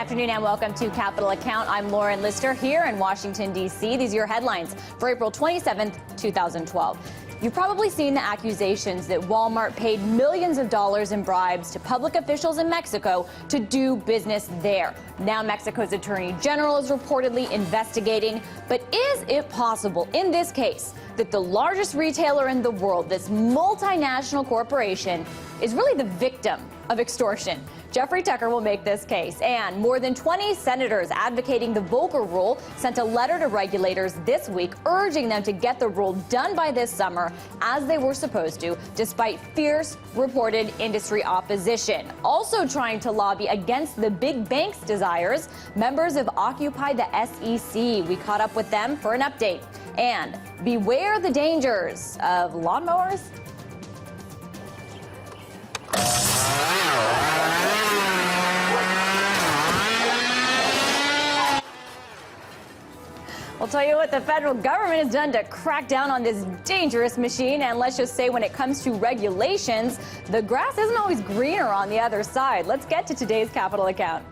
afternoon and welcome to Capital Account. I'm Lauren Lister here in Washington, D.C. These are your headlines for April 27th, 2012. You've probably seen the accusations that Wal-Mart paid millions of dollars in bribes to public officials in Mexico to do business there. Now Mexico's Attorney General is reportedly investigating. But is it possible in this case that the largest retailer in the world, this multinational corporation, is really the victim of extortion? Jeffrey Tucker will make this case. And more than 20 senators advocating the Volcker Rule sent a letter to regulators this week urging them to get the rule done by this summer, as they were supposed to, despite fierce reported industry opposition. Also trying to lobby against the big banks' desires, members have occupied the SEC. We caught up with them for an update. And beware the dangers of lawnmowers. I'll tell you what the federal government has done to crack down on this dangerous machine. And let's just say when it comes to regulations, the grass isn't always greener on the other side. Let's get to today's Capital Account.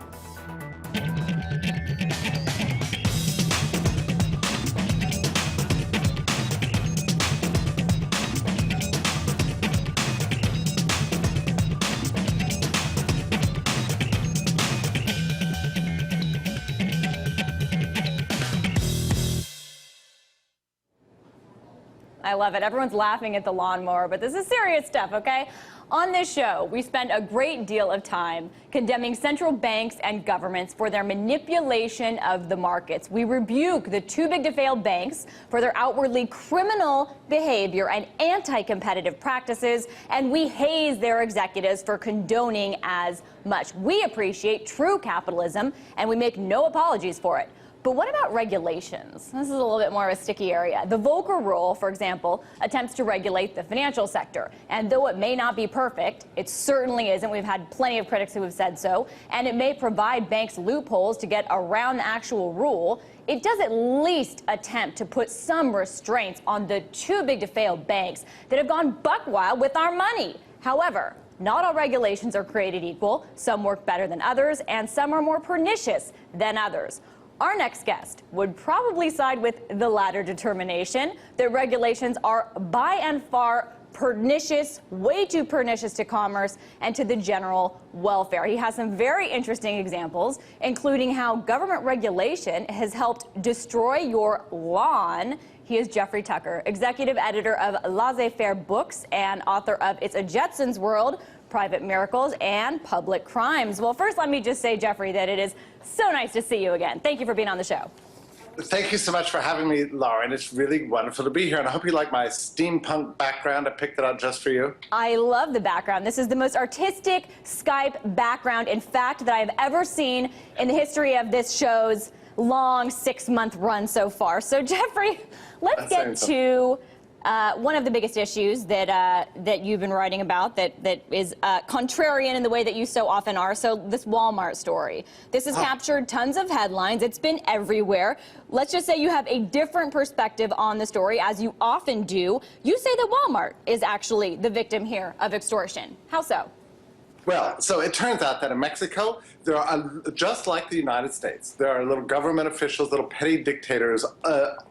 I love it. Everyone's laughing at the lawnmower, but this is serious stuff, okay? On this show, we spend a great deal of time condemning central banks and governments for their manipulation of the markets. We rebuke the too big to fail banks for their outwardly criminal behavior and anti-competitive practices, and we haze their executives for condoning as much. We appreciate true capitalism, and we make no apologies for it. But what about regulations? This is a little bit more of a sticky area. The Volcker Rule, for example, attempts to regulate the financial sector. And though it may not be perfect, it certainly isn't. We've had plenty of critics who have said so. And it may provide banks loopholes to get around the actual rule. It does at least attempt to put some restraints on the too big to fail banks that have gone buck wild with our money. However, not all regulations are created equal. Some work better than others, and some are more pernicious than others. Our next guest would probably side with the latter determination, that regulations are by and far pernicious, way too pernicious to commerce and to the general welfare. He has some very interesting examples, including how government regulation has helped destroy your lawn. He is Jeffrey Tucker, executive editor of Laissez Fair Books and author of It's a Jetsons World, Private Miracles and Public Crimes. Well, first, let me just say, Jeffrey, that it is so nice to see you again. Thank you for being on the show. Thank you so much for having me, Lauren. It's really wonderful to be here, and I hope you like my steampunk background. I picked it out just for you. I love the background. This is the most artistic Skype background, in fact, that I have ever seen in the history of this show's long 6-month run so far. So, Jeffrey, let's get to one of the biggest issues that you've been writing about that is contrarian in the way that you so often are. So this Wal-Mart story. This has captured tons of headlines. It's been everywhere. Let's just say you have a different perspective on the story, as you often do. You say that Wal-Mart is actually the victim here of extortion. How so? Well, so it turns out that in Mexico, there are, just like the United States, there are little government officials, little petty dictators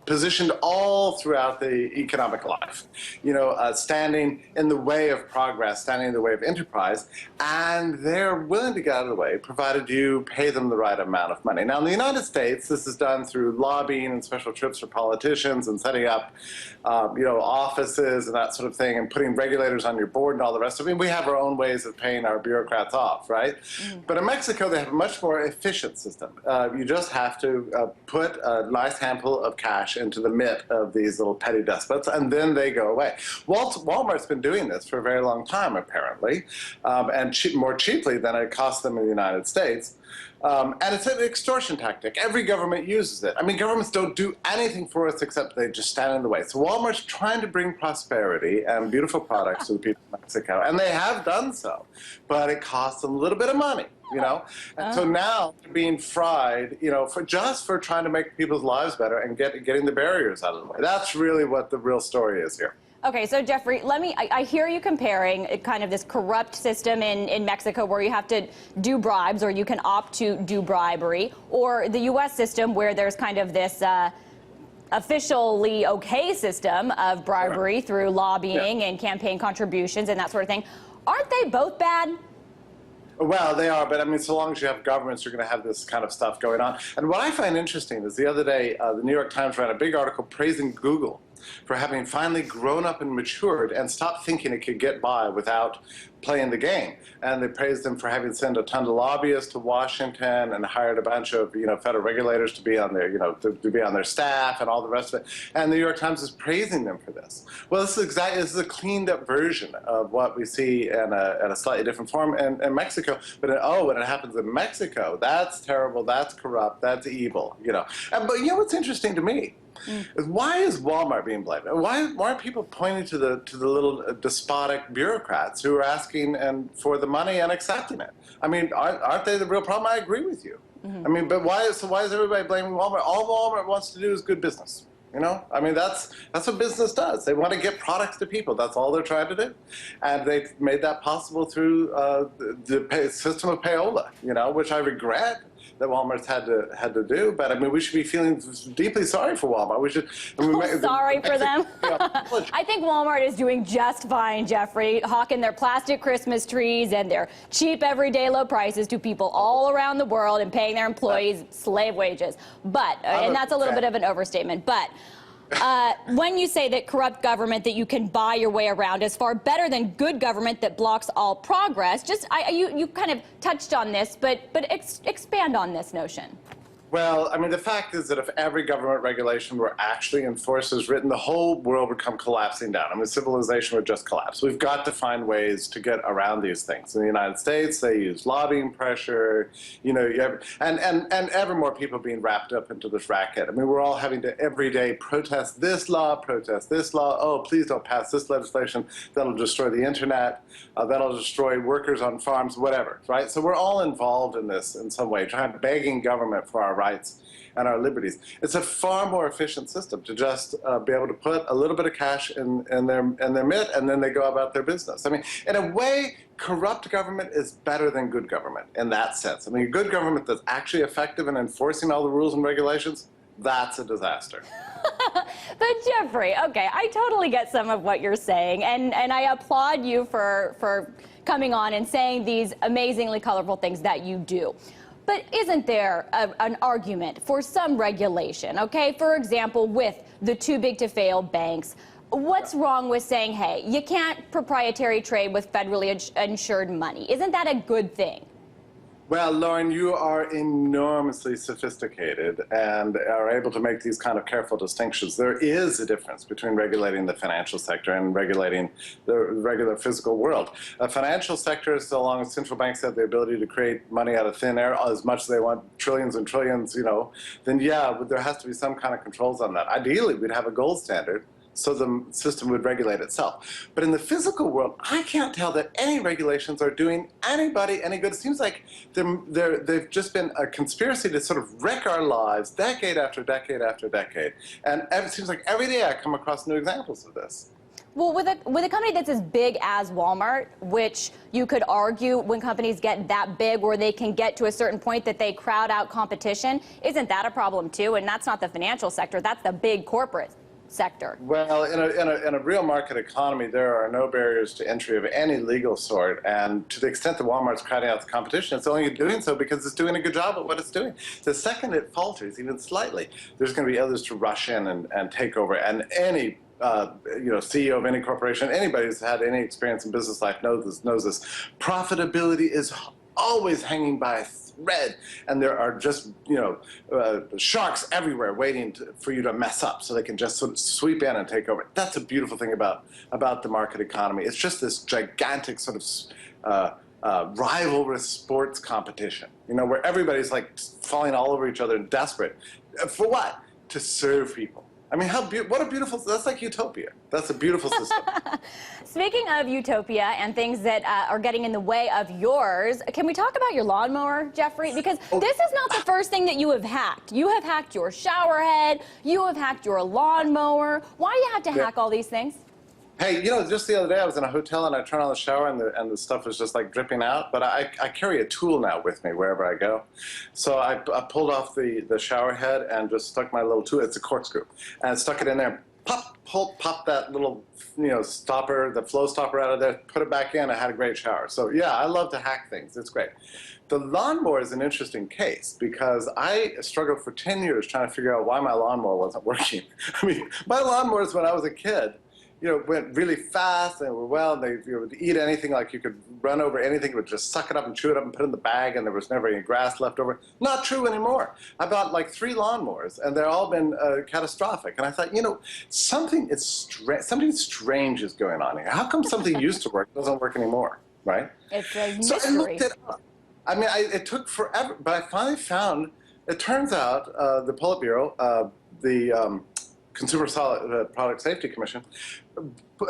positioned all throughout the economic life, you know, standing in the way of progress, standing in the way of enterprise, and they're willing to get out of the way, provided you pay them the right amount of money. Now, in the United States, this is done through lobbying and special trips for politicians and setting up, you know, offices and that sort of thing, and putting regulators on your board and all the rest of it. I mean, we have our own ways of paying our bureaucrats off, right? But in Mexico, they have a much more efficient system. You just have to put a nice handful of cash into the mitt of these little petty despots, and then they go away. Walmart's been doing this for a very long time, apparently, and more cheaply than it costs them in the United States. And it's an extortion tactic. Every government uses it. I mean, governments don't do anything for us except they just stand in the way. So Walmart's trying to bring prosperity and beautiful products to the people of Mexico, and they have done so. But it costs them a little bit of money, you know? And so now they're being fried, you know, for trying to make people's lives better and getting the barriers out of the way. That's really what the real story is here. Okay, so Jeffrey, I hear you comparing kind of this corrupt system in Mexico where you have to do bribes or you can opt to do bribery, or the U.S. system where there's kind of this officially okay system of bribery through lobbying and campaign contributions and that sort of thing. Aren't they both bad? Well, they are, but I mean, so long as you have governments, you're going to have this kind of stuff going on. And what I find interesting is the other day, the New York Times ran a big article praising Google for having finally grown up and matured and stopped thinking it could get by without playing the game. And they praised them for having sent a ton of lobbyists to Washington and hired a bunch of, federal regulators to be on their, to be on their staff and all the rest of it. And the New York Times is praising them for this. Well, this is a cleaned up version of what we see in a slightly different form in Mexico. But when it happens in Mexico, that's terrible, that's corrupt, that's evil, But what's interesting to me? Why is Walmart being blamed? Why aren't people pointing to the little despotic bureaucrats who are asking for the money and accepting it? I mean, aren't they the real problem? I agree with you. I mean, but why is everybody blaming Walmart? All Walmart wants to do is good business. I mean, that's what business does. They want to get products to people. That's all they're trying to do. And they've made that possible through the system of payola, which I regret that Walmart's had to do, but I mean, we should be feeling deeply sorry for Walmart. We should. Sorry for them. I think Walmart is doing just fine, Jeffrey, hawking their plastic Christmas trees and their cheap everyday low prices to people all around the world and paying their employees slave wages. But, and that's a little bit of an overstatement, but when you say that corrupt government that you can buy your way around is far better than good government that blocks all progress, you kind of touched on this, but expand on this notion. Well, I mean, the fact is that if every government regulation were actually enforced as written, the whole world would come collapsing down. I mean, civilization would just collapse. We've got to find ways to get around these things. In the United States, they use lobbying pressure, and ever more people being wrapped up into this racket. I mean, we're all having to every day protest this law. Oh, please don't pass this legislation. That'll destroy the internet. That'll destroy workers on farms, whatever, right? So we're all involved in this in some way, begging government for our rights and our liberties. It's a far more efficient system to just be able to put a little bit of cash in their mitt, and then they go about their business. I mean, in a way, corrupt government is better than good government in that sense. I mean, good government that's actually effective in enforcing all the rules and regulations, that's a disaster. But Jeffrey, okay, I totally get some of what you're saying, and I applaud you for coming on and saying these amazingly colorful things that you do. But isn't there an argument for some regulation, okay? For example, with the too big to fail banks, what's wrong with saying, hey, you can't proprietary trade with federally insured money? Isn't that a good thing? Well, Lauren, you are enormously sophisticated and are able to make these kind of careful distinctions. There is a difference between regulating the financial sector and regulating the regular physical world. A financial sector, so long as central banks have the ability to create money out of thin air as much as they want, trillions and trillions, then yeah, there has to be some kind of controls on that. Ideally, we'd have a gold standard, so the system would regulate itself. But in the physical world, I can't tell that any regulations are doing anybody any good. It seems like they've just been a conspiracy to sort of wreck our lives decade after decade after decade. And it seems like every day I come across new examples of this. Well, with a company that's as big as Walmart, which you could argue when companies get that big where they can get to a certain point that they crowd out competition, isn't that a problem too? And that's not the financial sector, that's the big corporate sector. Well, in a real market economy, there are no barriers to entry of any legal sort. And to the extent that Walmart's crowding out the competition, it's only doing so because it's doing a good job at what it's doing. The second it falters, even slightly, there's going to be others to rush in and take over. And any CEO of any corporation, anybody who's had any experience in business life knows this. Profitability is always hanging by a thread, and there are just sharks everywhere waiting for you to mess up so they can just sort of sweep in and take over. That's a beautiful thing about the market economy. It's just this gigantic sort of rivalrous sports competition, where everybody's like falling all over each other and desperate. For what? To serve people. I mean, what a beautiful, that's like utopia. That's a beautiful system. Speaking of utopia and things that are getting in the way of yours, can we talk about your lawnmower, Jeffrey? Because this is not the first thing that you have hacked. You have hacked your shower head. You have hacked your lawnmower. Why do you have to hack all these things? Hey, just the other day I was in a hotel and I turned on the shower and the stuff was just like dripping out. But I carry a tool now with me wherever I go. So I pulled off the shower head and just stuck my little tool. It's a corkscrew, and stuck it in there. Pop that little stopper, the flow stopper out of there. Put it back in. I had a great shower. So yeah, I love to hack things. It's great. The lawnmower is an interesting case because I struggled for 10 years trying to figure out why my lawnmower wasn't working. I mean, my lawnmowers when I was a kid, went really fast and were and they would eat anything, like you could run over anything, it would just suck it up and chew it up and put it in the bag, and there was never any grass left over. Not true anymore. I bought like 3 lawnmowers, and they're all been catastrophic. And I thought, something strange is going on here. How come something used to work doesn't work anymore, right? It's a mystery. So I looked it up. I mean, it took forever, but I finally found, it turns out the Politburo, the Consumer Product Safety Commission,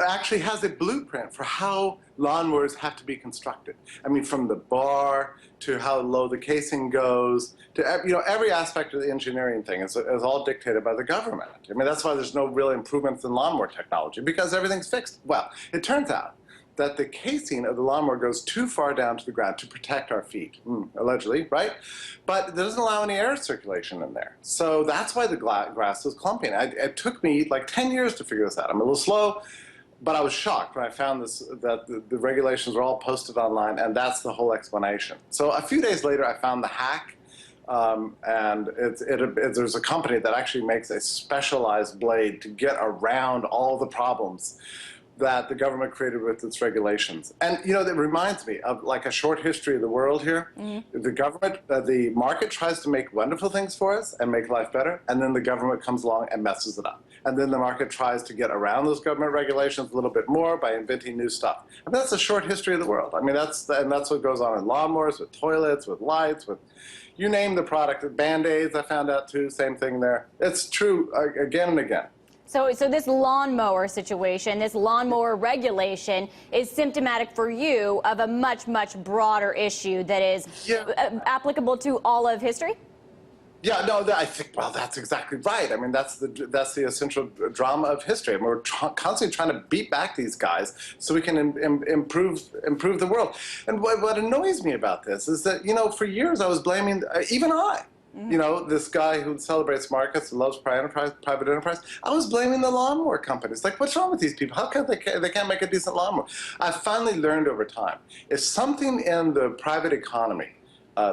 actually has a blueprint for how lawnmowers have to be constructed. I mean, from the bar to how low the casing goes to every aspect of the engineering thing is all dictated by the government. I mean, that's why there's no real improvements in lawnmower technology, because everything's fixed. Well, it turns out that the casing of the lawnmower goes too far down to the ground to protect our feet, allegedly, right? But it doesn't allow any air circulation in there. So that's why the grass is clumping. It took me like 10 years to figure this out. I'm a little slow, but I was shocked when I found that the regulations were all posted online, and that's the whole explanation. So a few days later, I found the hack, and there's a company that actually makes a specialized blade to get around all the problems that the government created with its regulations. And that reminds me of like a short history of the world here. The government, the market tries to make wonderful things for us and make life better, and then the government comes along and messes it up. And then the market tries to get around those government regulations a little bit more by inventing new stuff. I mean, that's a short history of the world. I mean, that's what goes on in lawnmowers, with toilets, with lights, with you name the product. Band-Aids, I found out too, same thing there. It's true again and again. So this lawnmower situation, this lawnmower regulation is symptomatic for you of a much, much broader issue that is applicable to all of history? Yeah, no, I think, well, that's exactly right. I mean, that's the essential drama of history. I mean, we're constantly trying to beat back these guys so we can improve the world. And what annoys me about this is that, for years I was blaming, even I, this guy who celebrates markets and loves private enterprise, I was blaming the lawnmower companies. Like, what's wrong with these people? How come they can't make a decent lawnmower? I finally learned over time, if something in the private economy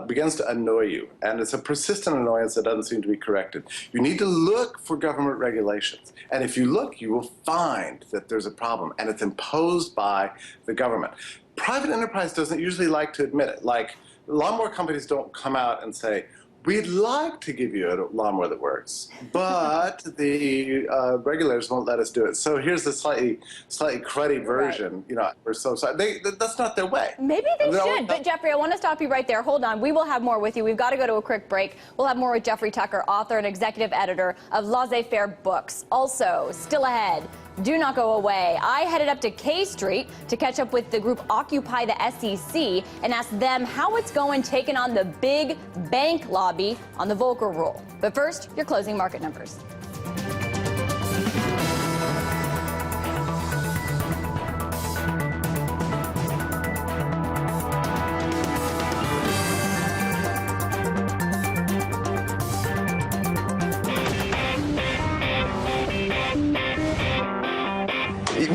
begins to annoy you, and it's a persistent annoyance that doesn't seem to be corrected, you need to look for government regulations. And if you look, you will find that there's a problem, and it's imposed by the government. Private enterprise doesn't usually like to admit it. Like, lawnmower companies don't come out and say, we'd like to give you a lawnmower that works, but the regulators won't let us do it. So here's the slightly cruddy version. Right. We're so sorry. That's not their way. Maybe they should. But Jeffrey, I want to stop you right there. Hold on. We will have more with you. We've got to go to a quick break. We'll have more with Jeffrey Tucker, author and executive editor of Laissez Fair Books. Also, still ahead, do not go away. I headed up to K Street to catch up with the group Occupy the SEC and ask them how it's going taking on the big bank lobby on the Volcker Rule. But first, your closing market numbers.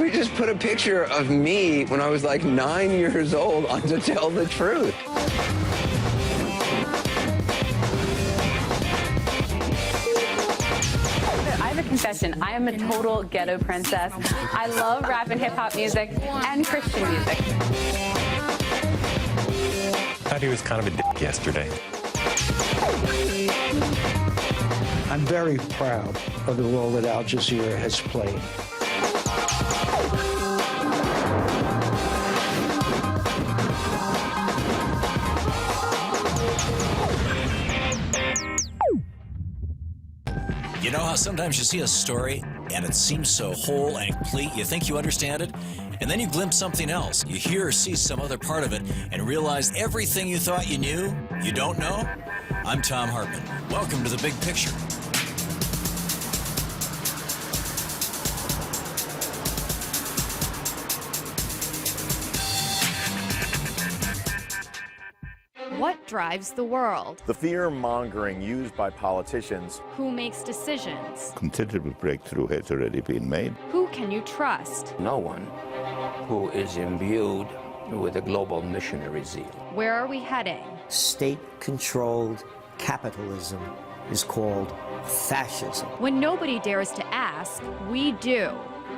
We just put a picture of me when I was like 9 years old on To Tell the Truth. I have a confession. I am a total ghetto princess. I love rap and hip-hop music and Christian music. I thought he was kind of a dick yesterday. I'm very proud of the role that Al Jazeera has played. You know how sometimes you see a story and it seems so whole and complete, you think you understand it, and then you glimpse something else. You hear or see some other part of it and realize everything you thought you knew, you don't know? I'm Tom Hartman. Welcome to The Big Picture. What drives the world? The fear-mongering used by politicians. Who makes decisions? Considerable breakthrough has already been made. Who can you trust? No one who is imbued with a global missionary zeal. Where are we heading? State-controlled capitalism is called fascism. When nobody dares to ask, we do.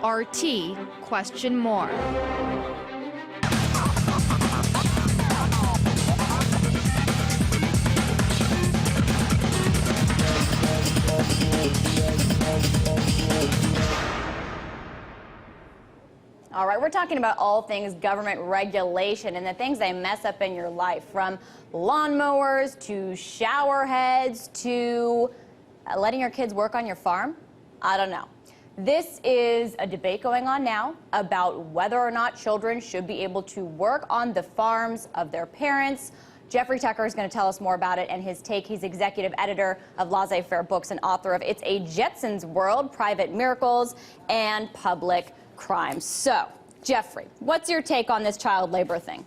RT, question more. All right, we're talking about all things government regulation and the things they mess up in your life, from lawnmowers to shower heads to letting your kids work on your farm. I don't know. This is a debate going on now about whether or not children should be able to work on the farms of their parents. Jeffrey Tucker is going to tell us more about it and his take. He's executive editor of Laissez Fair Books and author of It's a Jetsons World, Private Miracles and Public Crimes. So, Jeffrey, what's your take on this child labor thing?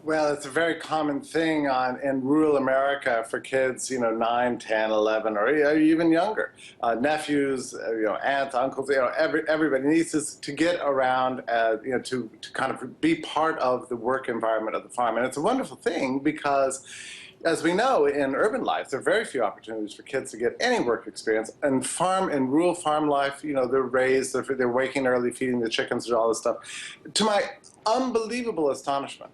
Well, it's a very common thing in rural America for kids, 9, 10, 11, or even younger. Nephews, aunts, uncles, everybody needs to get around, to kind of be part of the work environment of the farm. And it's a wonderful thing because, as we know, in urban life, there are very few opportunities for kids to get any work experience. And rural farm life, they're raised, they're waking early, feeding the chickens, and all this stuff. To my unbelievable astonishment,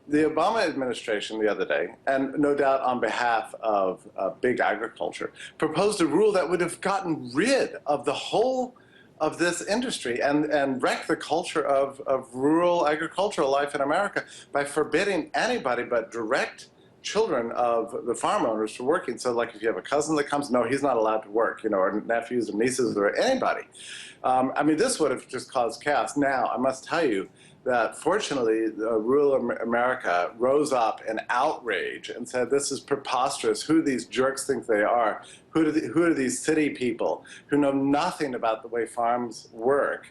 the Obama administration the other day, and no doubt on behalf of big agriculture, proposed a rule that would have gotten rid of the whole of this industry and wrecked the culture of rural agricultural life in America by forbidding anybody but direct children of the farm owners for working. So like if you have a cousin that comes, no, he's not allowed to work, or nephews or nieces or anybody. I mean, this would have just caused chaos. Now, I must tell you that fortunately, rural America rose up in outrage and said, this is preposterous. Who do these jerks think they are? Who are these city people who know nothing about the way farms work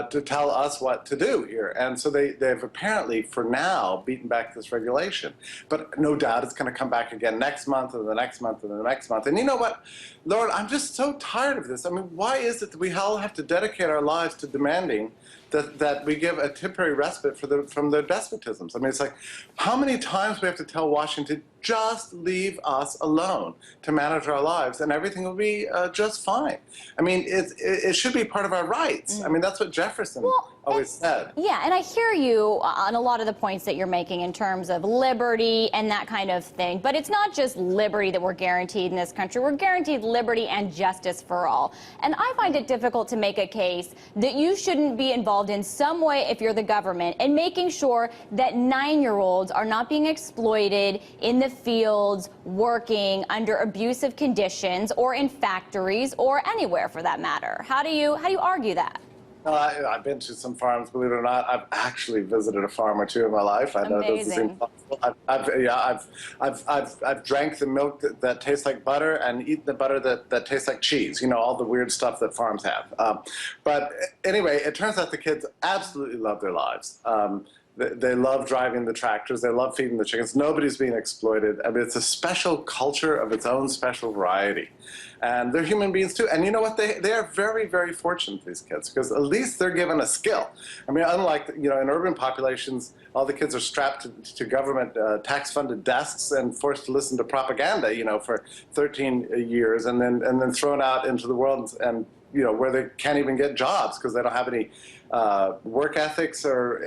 to tell us what to do here? And so they've apparently, for now, beaten back this regulation. But no doubt it's going to come back again next month and the next month and the next month. And you know what, Lord, I'm just so tired of this. I mean, why is it that we all have to dedicate our lives to demanding that we give a temporary respite from their despotisms? I mean, it's like, how many times we have to tell Washington, just leave us alone to manage our lives and everything will be just fine. I mean, it should be part of our rights. I mean, that's what Jefferson always said. Yeah, and I hear you on a lot of the points that you're making in terms of liberty and that kind of thing. But it's not just liberty that we're guaranteed in this country. We're guaranteed liberty and justice for all. And I find it difficult to make a case that you shouldn't be involved in some way, if you're the government, in making sure that 9-year-olds are not being exploited in the fields, working under abusive conditions, or in factories, or anywhere for that matter. How do you argue that? I've been to some farms, believe it or not. I've actually visited a farm or two in my life. I know it doesn't seem possible. I've drank the milk that tastes like butter and eaten the butter that tastes like cheese. All the weird stuff that farms have. But anyway, it turns out the kids absolutely love their lives. They love driving the tractors. They love feeding the chickens. Nobody's being exploited. I mean, it's a special culture of its own special variety. And they're human beings too. And you know what? They are very, very fortunate, these kids, because at least they're given a skill. I mean, unlike, in urban populations, all the kids are strapped to government tax-funded desks and forced to listen to propaganda, for 13 years and then thrown out into the world and where they can't even get jobs because they don't have any work ethics or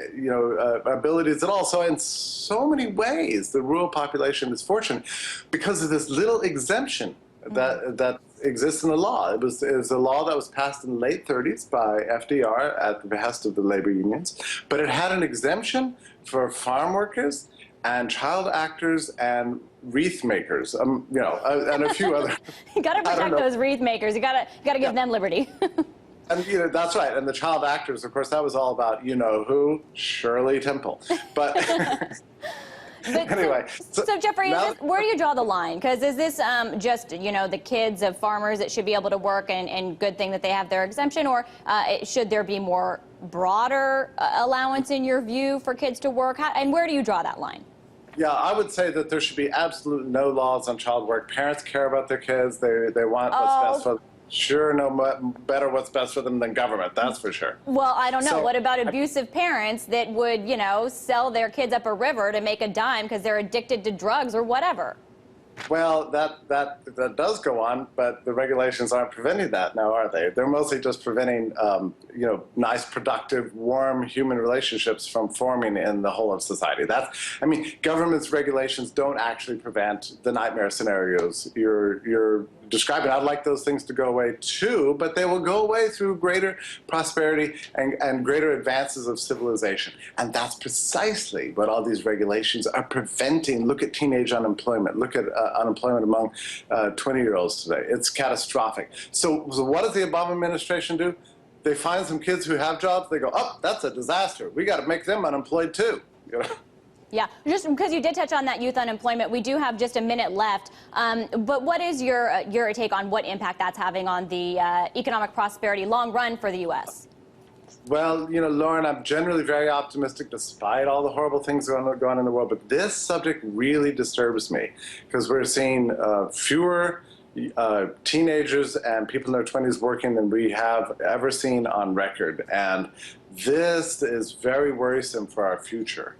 abilities at all. So in so many ways, the rural population is fortunate because of this little exemption that exists in the law. It was a law that was passed in the late 30s by FDR at the behest of the labor unions, but it had an exemption for farm workers and child actors and wreath makers, and a few other. You got to protect those wreath makers. You got to give them liberty. And that's right. And the child actors, of course, that was all about who, Shirley Temple. But anyway. So Jeffrey, where do you draw the line? Because is this just the kids of farmers that should be able to work and good thing that they have their exemption, or should there be more broader allowance in your view for kids to work? And where do you draw that line? Yeah, I would say that there should be absolutely no laws on child work. Parents care about their kids. They want what's best for them. Sure, no better what's best for them than government, that's for sure. Well, I don't know. So, what about abusive parents that would, you know, sell their kids up a river to make a dime because they're addicted to drugs or whatever? Well, that does go on, but the regulations aren't preventing that now, are they? They're mostly just preventing, you know, nice, productive, warm human relationships from forming in the whole of society. I mean, government's regulations don't actually prevent the nightmare scenarios you're describing. I'd like those things to go away too, but they will go away through greater prosperity and greater advances of civilization. And that's precisely what all these regulations are preventing. Look at teenage unemployment. Look at unemployment among 20-year-olds today. It's catastrophic. So what does the Obama administration do? They find some kids who have jobs. They go, oh, that's a disaster. We got to make them unemployed too. You know? Yeah, just because you did touch on that youth unemployment, we do have just a minute left. But what is your take on what impact that's having on the economic prosperity long run for the U.S.? Well, you know, Lauren, I'm generally very optimistic despite all the horrible things going on in the world. But this subject really disturbs me because we're seeing fewer teenagers and people in their 20s working than we have ever seen on record. And this is very worrisome for our future.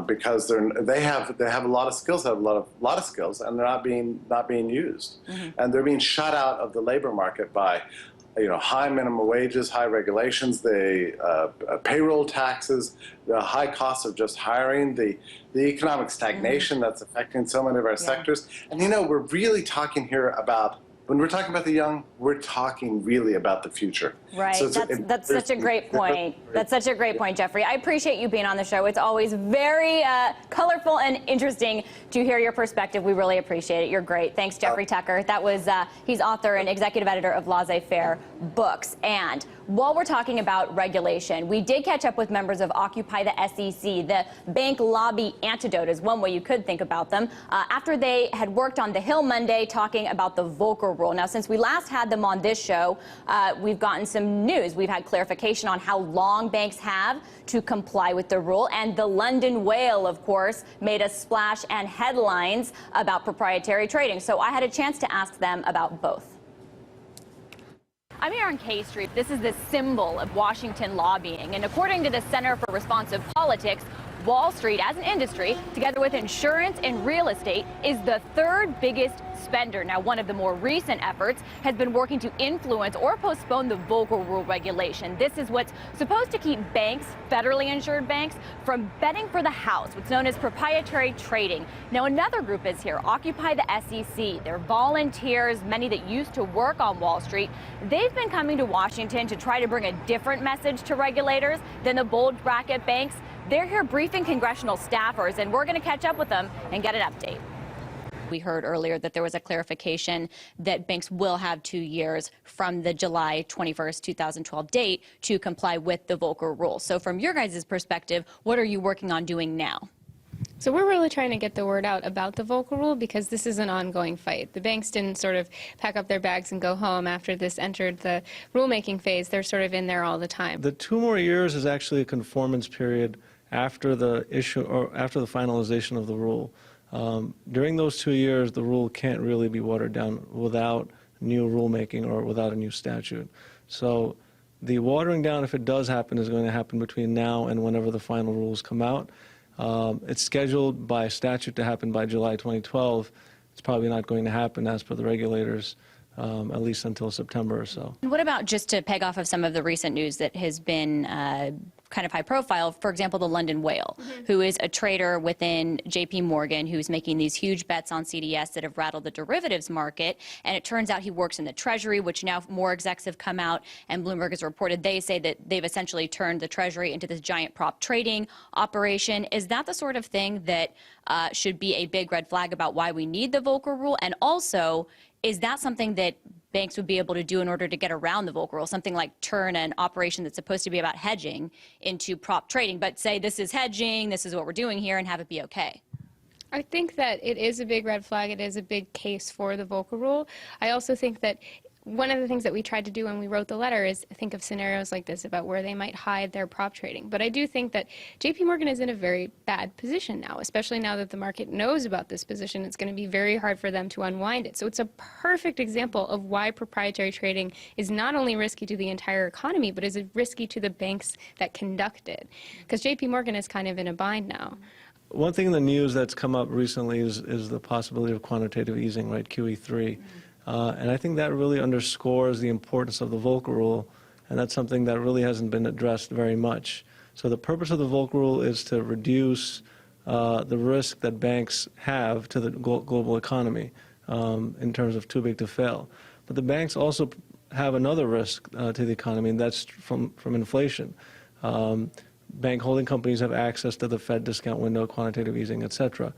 Because they have a lot of skills, and they're not being used, and they're being shut out of the labor market by, you know, high minimum wages, high regulations, the payroll taxes, the high cost of just hiring, the economic stagnation that's affecting so many of our sectors, and you know, we're really talking here about. When we're talking about the young, we're talking really about the future. Right. So that's such a great point. That's such a great point, Jeffrey. I appreciate you being on the show. It's always very colorful and interesting to hear your perspective. We really appreciate it. You're great. Thanks, Jeffrey Tucker. That was he's author and executive editor of Laissez Fair Books. And while we're talking about regulation, we did catch up with members of Occupy the SEC. The bank lobby antidote is one way you could think about them. After they had worked on the Hill Monday talking about the Volcker Rule. Now, since we last had them on this show, we've gotten some news. We've had clarification on how long banks have to comply with the rule. And the London whale, of course, made a splash and headlines about proprietary trading. So I had a chance to ask them about both. I'm here on K Street. This is the symbol of Washington lobbying. And according to the Center for Responsive Politics, Wall Street as an industry, together with insurance and real estate, is the third biggest spender. Now, one of the more recent efforts has been working to influence or postpone the Volcker Rule regulation. This is what's supposed to keep banks, federally insured banks, from betting for the house, what's known as proprietary trading. Now, another group is here, Occupy the SEC. They're volunteers, many that used to work on Wall Street. They've been coming to Washington to try to bring a different message to regulators than the bulge bracket banks. They're here briefing congressional staffers, and we're going to catch up with them and get an update. We heard earlier that there was a clarification that banks will have 2 years from the July 21st, 2012 date to comply with the Volcker Rule. So from your guys' perspective, what are you working on doing now? So we're really trying to get the word out about the Volcker Rule because this is an ongoing fight. The banks didn't sort of pack up their bags and go home after this entered the rulemaking phase. They're sort of in there all the time. The 2 more years is actually a conformance period after the issue or after the finalization of the rule. During those 2 years, the rule can't really be watered down without new rulemaking or without a new statute. So the watering down, if it does happen, is going to happen between now and whenever the final rules come out. It's scheduled by statute to happen by July 2012. It's probably not going to happen as per the regulators, at least until September or so. And what about, just to peg off of some of the recent news that has been kind of high profile, for example, the London whale, who is a trader within JP Morgan, who's making these huge bets on CDS that have rattled the derivatives market. And it turns out he works in the Treasury, which now more execs have come out, and Bloomberg has reported they say that they've essentially turned the Treasury into this giant prop trading operation. Is that the sort of thing that should be a big red flag about why we need the Volcker Rule? And also, is that something that banks would be able to do in order to get around the Volcker Rule, something like turn an operation that's supposed to be about hedging into prop trading, but say this is hedging, this is what we're doing here, and have it be okay? I think that it is a big red flag. It is a big case for the Volcker Rule. I also think that one of the things that we tried to do when we wrote the letter is think of scenarios like this about where they might hide their prop trading. But I do think that JP Morgan is in a very bad position now, especially now that the market knows about this position. It's going to be very hard for them to unwind it. So it's a perfect example of why proprietary trading is not only risky to the entire economy, but is risky to the banks that conduct it. Because JP Morgan is kind of in a bind now. One thing in the news that's come up recently is the possibility of quantitative easing, right, QE3. And I think that really underscores the importance of the Volcker Rule, and that's something that really hasn't been addressed very much. So the purpose of the Volcker Rule is to reduce the risk that banks have to the global economy in terms of too big to fail. But the banks also have another risk to the economy, and that's from inflation. Bank holding companies have access to the Fed discount window, quantitative easing, et cetera.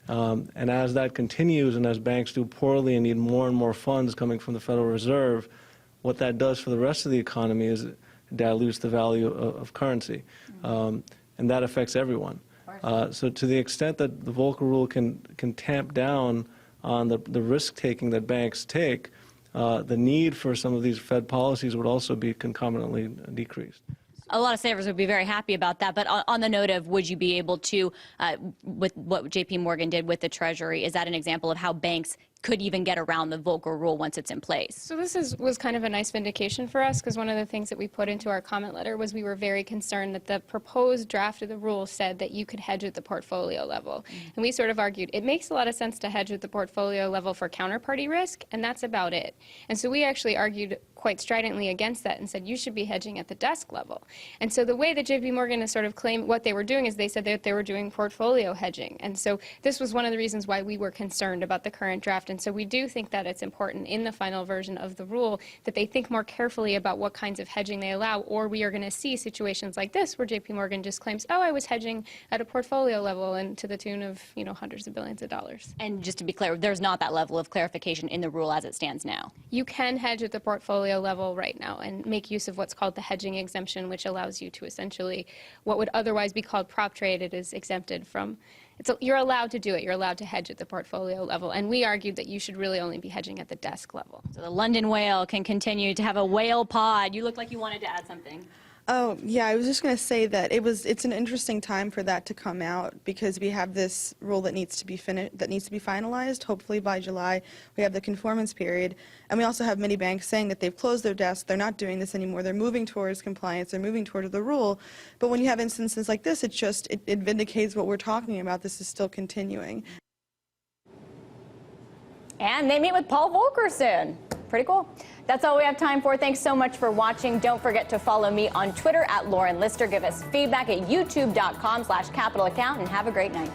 And as that continues and as banks do poorly and need more and more funds coming from the Federal Reserve, what that does for the rest of the economy is it dilutes the value of currency. And that affects everyone. So to the extent that the Volcker Rule can tamp down on the risk-taking that banks take, the need for some of these Fed policies would also be concomitantly decreased. A lot of savers would be very happy about that. But on the note of would you be able to, with what JP Morgan did with the Treasury, is that an example of how banks could even get around the Volcker Rule once it's in place? So this was kind of a nice vindication for us, because one of the things that we put into our comment letter was we were very concerned that the proposed draft of the rule said that you could hedge at the portfolio level. And we sort of argued it makes a lot of sense to hedge at the portfolio level for counterparty risk, and that's about it. And so we actually argued quite stridently against that and said you should be hedging at the desk level. And so the way that JP Morgan has sort of claimed what they were doing is they said that they were doing portfolio hedging. And so this was one of the reasons why we were concerned about the current draft. And so we do think that it's important in the final version of the rule that they think more carefully about what kinds of hedging they allow, or we are going to see situations like this where JP Morgan just claims, oh, I was hedging at a portfolio level and to the tune of, hundreds of billions of dollars. And just to be clear, there's not that level of clarification in the rule as it stands now. You can hedge at the portfolio level right now and make use of what's called the hedging exemption, which allows you to essentially, what would otherwise be called prop trade, it is exempted from. You're allowed to do it. You're allowed to hedge at the portfolio level. And we argued that you should really only be hedging at the desk level. So the London whale can continue to have a whale pod. You look like you wanted to add something. Oh, yeah, I was just going to say that it's an interesting time for that to come out, because we have this rule that needs to be finalized, hopefully by July. We have the conformance period, and we also have many banks saying that they've closed their desks, they're not doing this anymore, they're moving towards compliance, they're moving towards the rule. But when you have instances like this, it vindicates what we're talking about. This is still continuing. And they meet with Paul Volcker soon. Pretty cool. That's all we have time for. Thanks so much for watching. Don't forget to follow me on Twitter @Lauren Lister. Give us feedback at youtube.com/Capital Account, and have a great night.